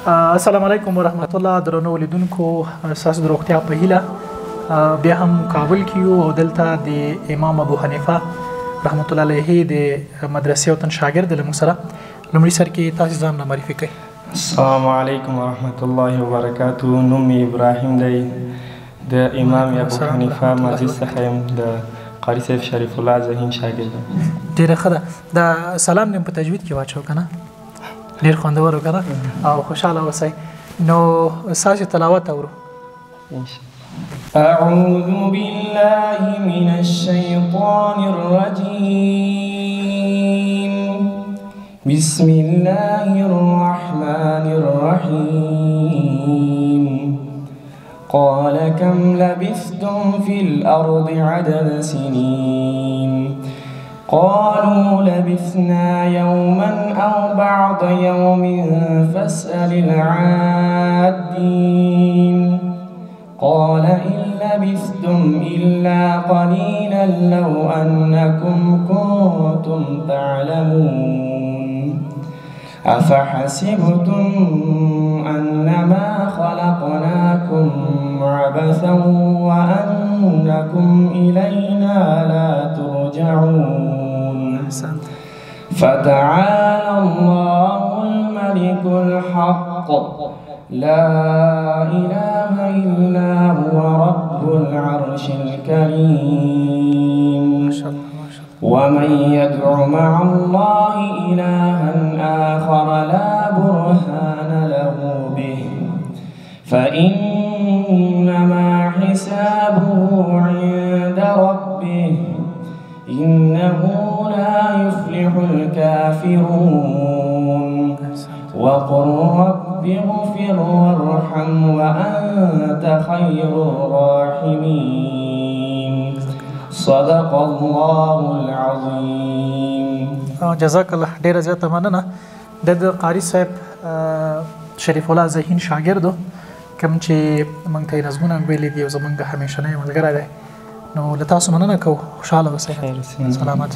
السلام علیکم ورحمت الله. درنو لیدونکو تاسو د روغتیا په هیله بیا هم کابل کې یو او دلته د امام ابو حنیفه رحمت الله علیه د مدرسې او تن شاګرد له موږ سره لومړي سر کې تاسو ځان معرفي کړئ. السلام علیکم ورحمت الله وبرکاته. نوم ابراهیم دی، د امام ابو حنیفه مسجد څخه یم، د قاري صاحب شریف الله ذهین شاګرد. ډېره ښه ده. دا سلام دې په تجوید کې واچو که نه؟ ډېر خوندور و که نه؟ او خوشحاله اوسئ. نو ستاسو تلاوت اورو. أعوذ بالله من الشيطان الرجيم. بسم الله الرحمن الرحيم. قال كم لبثتم في الأرض عدد سنين؟ قالوا لبثنا يوما أو بعض يوم فاسأل العادين. قال إن لبثتم إلا قليلا لو أنكم كنتم تعلمون. أفحسبتم أنما خلقناكم عبثا وأنكم إلينا لا ترجعون. فتعالى الله الملك الحق لا إله إلا هو رب العرش الكريم. ومن يدع مع الله إلها آخر لا برهان له به فإنما حسابه عند ربه إنه لا يفلح الكافرون. وقل رب اغفر وارحم وأنت خير الراحمين. صدق الله العظيم. جزاک الله. ډیره زیاته مننه. د قاری صاحب شریف الله ذهین شاګردو کوم چې موږ ته یې نظمونه ویلي دي او زموږ همیشنی ملګری دی. نو له تاسو مننه کوو. خوشحاله اوسئ. سلامت.